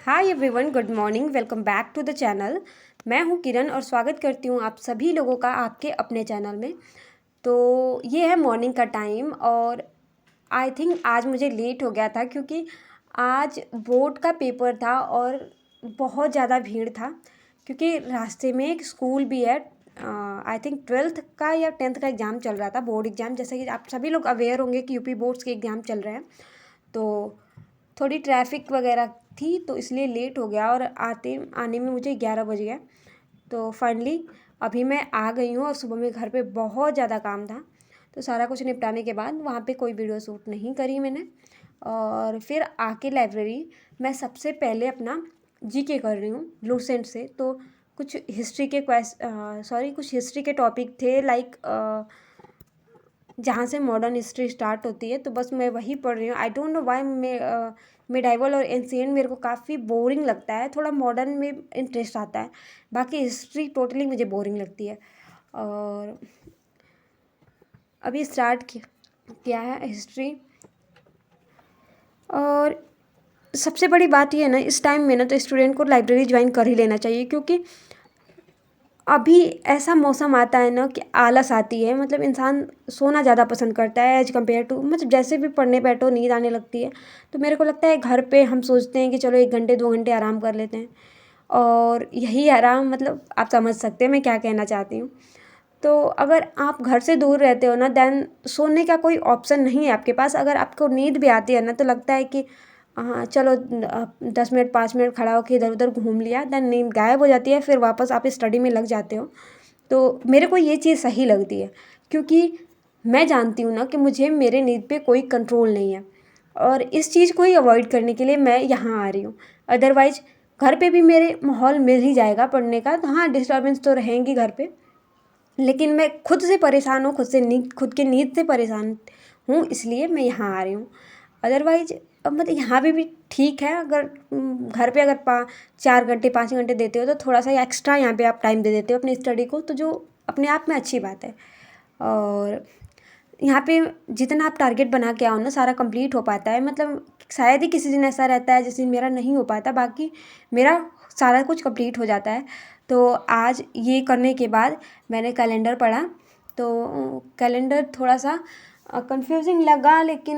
Hi everyone, good morning. Welcome back to the channel. मैं हूं किरण और स्वागत करती हूं आप सभी लोगों का आपके अपने चैनल में। तो ये है मॉर्निंग का टाइम और आई थिंक आज मुझे लेट हो गया था क्योंकि आज बोर्ड का पेपर था और बहुत ज़्यादा भीड़ था क्योंकि रास्ते में एक स्कूल भी है। आई थिंक 12th का या 10th का एग्ज़ाम चल रहा था, बोर्ड एग्ज़ाम। जैसे कि आप सभी लोग अवेयर होंगे कि यूपी बोर्ड्स के एग्ज़ाम चल रहे हैं, तो थोड़ी ट्रैफिक वगैरह थी तो इसलिए लेट हो गया और आने में मुझे 11 बज गया। तो फाइनली अभी मैं आ गई हूँ और सुबह में घर पे बहुत ज़्यादा काम था, तो सारा कुछ निपटाने के बाद वहाँ पे कोई वीडियो शूट नहीं करी मैंने। और फिर आके लाइब्रेरी मैं सबसे पहले अपना जीके कर रही हूँ लूसेंट से। तो कुछ हिस्ट्री के कुछ हिस्ट्री के टॉपिक थे, लाइक जहाँ से मॉडर्न हिस्ट्री स्टार्ट होती है, तो बस मैं वही पढ़ रही हूँ। I don't know why medieval और एंशिएंट मेरे को काफ़ी बोरिंग लगता है, थोड़ा मॉडर्न में इंटरेस्ट आता है, बाकी हिस्ट्री टोटली मुझे बोरिंग लगती है। और अभी स्टार्ट किया है हिस्ट्री। और सबसे बड़ी बात ये है ना, इस टाइम में ना तो स्टूडेंट को लाइब्रेरी ज्वाइन कर ही लेना चाहिए, क्योंकि अभी ऐसा मौसम आता है ना कि आलस आती है। मतलब इंसान सोना ज़्यादा पसंद करता है एज़ कम्पेयर टू, मतलब जैसे भी पढ़ने बैठो नींद आने लगती है। तो मेरे को लगता है घर पे हम सोचते हैं कि चलो 1 घंटे 2 घंटे आराम कर लेते हैं, और यही आराम, मतलब आप समझ सकते हैं मैं क्या कहना चाहती हूँ। तो अगर आप घर से दूर रहते हो ना, देन सोने का कोई ऑप्शन नहीं है आपके पास। अगर आपको नींद भी आती है ना, तो लगता है कि हाँ चलो 10 मिनट 5 मिनट खड़ा होकर इधर उधर घूम लिया, देन नींद गायब हो जाती है, फिर वापस आप स्टडी में लग जाते हो। तो मेरे को ये चीज़ सही लगती है, क्योंकि मैं जानती हूँ ना कि मुझे मेरे नींद पे कोई कंट्रोल नहीं है, और इस चीज़ को ही अवॉइड करने के लिए मैं यहाँ आ रही हूँ। अदरवाइज घर पे भी मेरे माहौल मिल ही जाएगा पढ़ने का। तो हाँ, डिस्टर्बेंस तो रहेंगी घर पे, लेकिन मैं खुद से परेशान हूँ, खुद की नींद से परेशान हूँ, इसलिए मैं यहाँ आ रही हूँ। अदरवाइज मतलब यहाँ पे भी ठीक है। अगर घर पे अगर 4 घंटे 5 घंटे देते हो तो थोड़ा सा एक्स्ट्रा यहाँ पे आप टाइम दे देते हो अपनी स्टडी को, तो जो अपने आप में अच्छी बात है। और यहाँ पे जितना आप टारगेट बना के आओ ना, सारा कंप्लीट हो पाता है। मतलब शायद ही किसी दिन ऐसा रहता है जिस दिन मेरा नहीं हो पाता, बाकी मेरा सारा कुछ कंप्लीट हो जाता है। तो आज ये करने के बाद मैंने कैलेंडर पढ़ा, तो कैलेंडर थोड़ा सा कंफ्यूजिंग लगा, लेकिन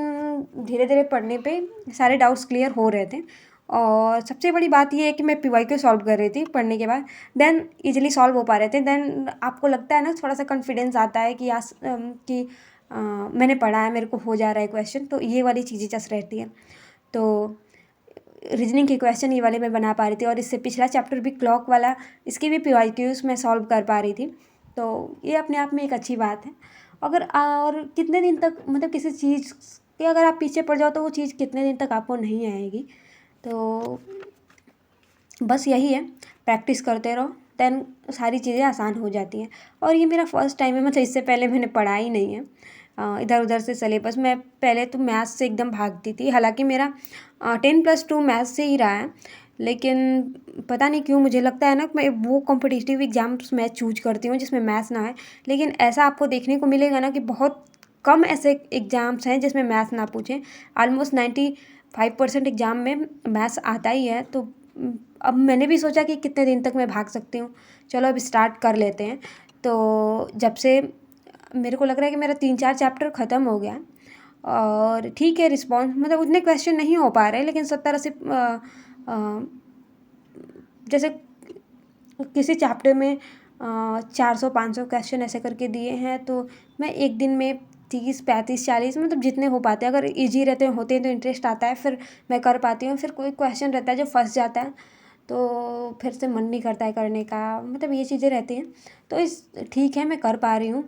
धीरे धीरे पढ़ने पे सारे डाउट्स क्लियर हो रहे थे। और सबसे बड़ी बात ये है कि मैं पीवाईक्यू सॉल्व कर रही थी पढ़ने के बाद, देन इजीली सॉल्व हो पा रहे थे। देन आपको लगता है ना, थोड़ा सा कॉन्फिडेंस आता है कि मैंने पढ़ा है, मेरे को हो जा रहा है क्वेश्चन। तो ये वाली चीज़ें जस्ट रहती हैं। तो रीजनिंग के क्वेश्चन ये वाले मैं बना पा रही थी, और इससे पिछला चैप्टर भी क्लॉक वाला, इसके भी पीवाईक्यूज मैं सॉल्व कर पा रही थी। तो ये अपने आप में एक अच्छी बात है। अगर और कितने दिन तक, मतलब किसी चीज़ के अगर आप पीछे पड़ जाओ तो वो चीज़ कितने दिन तक आपको नहीं आएगी। तो बस यही है, प्रैक्टिस करते रहो, देन सारी चीज़ें आसान हो जाती हैं। और ये मेरा फर्स्ट टाइम है, मतलब इससे पहले मैंने पढ़ा ही नहीं है इधर उधर से सिलेबस। मैं पहले तो मैथ्स से एकदम भागती थी, हालांकि मेरा 10+2 मैथ्स से ही रहा है, लेकिन पता नहीं क्यों मुझे लगता है ना कि मैं वो कॉम्पिटिटिव एग्जाम्स मैं चूज करती हूँ जिसमें मैथ्स ना है। लेकिन ऐसा आपको देखने को मिलेगा ना कि बहुत कम ऐसे एग्ज़ाम्स हैं जिसमें मैथ्स ना पूछें। ऑलमोस्ट 95% एग्ज़ाम में मैथ्स आता ही है। तो अब मैंने भी सोचा कि कितने दिन तक मैं भाग सकती हूँ, चलो अब स्टार्ट कर लेते हैं। तो जब से मेरे को लग रहा है कि मेरा 3-4 चैप्टर ख़त्म हो गया, और ठीक है रिस्पॉन्स, मतलब उतने क्वेश्चन नहीं हो पा रहे, लेकिन 70-80 जैसे किसी चैप्टर में 400-500 क्वेश्चन ऐसे करके दिए हैं। तो मैं एक दिन में 30-35-40, मतलब जितने हो पाते हैं, अगर इजी रहते होते हैं तो इंटरेस्ट आता है, फिर मैं कर पाती हूँ। फिर कोई क्वेश्चन रहता है जो फंस जाता है, तो फिर से मन नहीं करता है करने का, मतलब ये चीज़ें रहती हैं। तो ठीक है, मैं कर पा रही हूँ,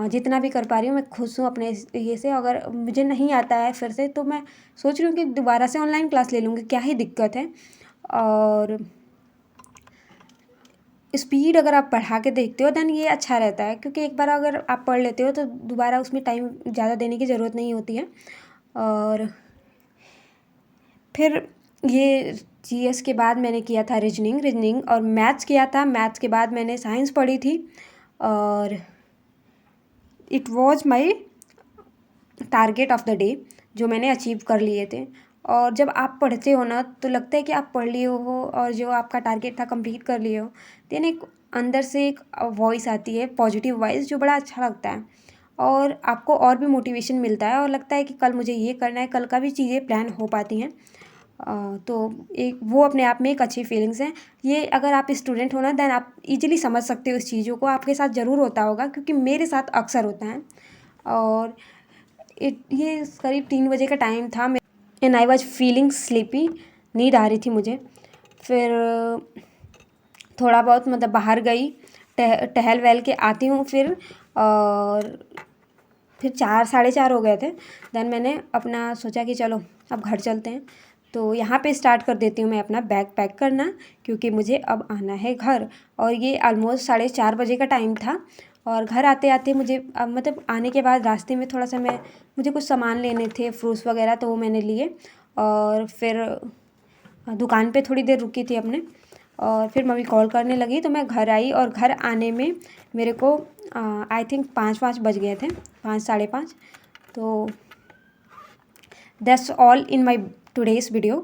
जितना भी कर पा रही हूँ मैं खुश हूँ अपने ये से। अगर मुझे नहीं आता है फिर से, तो मैं सोच रही हूँ कि दोबारा से ऑनलाइन क्लास ले लूँगी, क्या ही दिक्कत है। और स्पीड अगर आप बढ़ा के देखते हो देन ये अच्छा रहता है, क्योंकि एक बार अगर आप पढ़ लेते हो तो दोबारा उसमें टाइम ज़्यादा देने की ज़रूरत नहीं होती है। और फिर ये जीएस के बाद मैंने किया था रीजनिंग और मैथ्स किया था। मैथ्स के बाद मैंने साइंस पढ़ी थी, और it was my target of the day, जो मैंने अचीव कर लिए थे। और जब आप पढ़ते हो ना तो लगता है कि आप पढ़ लिए हो और जो आपका टारगेट था कंप्लीट कर लिए हो। देन एक अंदर से एक वॉइस आती है, पॉजिटिव वॉइस, जो बड़ा अच्छा लगता है और आपको और भी मोटिवेशन मिलता है और लगता है कि कल मुझे ये करना है, कल का भी चीज़ें प्लान हो पाती हैं। तो एक वो अपने आप में एक अच्छी फीलिंग्स हैं। ये अगर आप स्टूडेंट हो ना देन आप इजीली समझ सकते हो इस चीज़ों को, आपके साथ ज़रूर होता होगा क्योंकि मेरे साथ अक्सर होता है। और ये करीब 3 बजे का टाइम था and I was feeling sleepy, नींद आ रही थी मुझे। फिर थोड़ा बहुत मतलब बाहर गई, टहल वहल के आती हूँ फिर, और फिर 4 साढ़े 4 हो गए थे। देन मैंने अपना सोचा कि चलो अब घर चलते हैं। तो यहाँ पे स्टार्ट कर देती हूँ मैं अपना बैग पैक करना, क्योंकि मुझे अब आना है घर। और ये ऑलमोस्ट 4:30 बजे का टाइम था और घर आते आते मुझे मतलब आने के बाद रास्ते में थोड़ा सा मुझे कुछ सामान लेने थे, फ्रूट्स वगैरह, तो वो मैंने लिए। और फिर दुकान पे थोड़ी देर रुकी थी अपने, और फिर मम्मी कॉल करने लगी तो मैं घर आई। और घर आने में मेरे को आई थिंक 5 बज गए थे, 5 साढ़े 5। तो that's all in my today's video.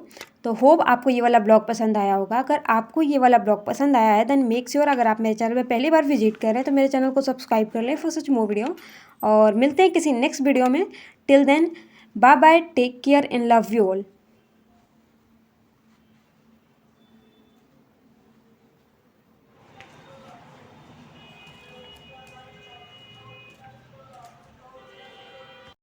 तो होप आपको ये वाला ब्लॉग पसंद आया होगा। अगर आपको ये वाला ब्लॉग पसंद आया है देन मेक श्योर, अगर आप मेरे चैनल पे पहली बार विजिट कर रहे हैं तो मेरे चैनल को सब्सक्राइब कर लें फॉर सच मोर वीडियो। और मिलते हैं किसी नेक्स्ट वीडियो में। Till then bye bye, take care and love you all.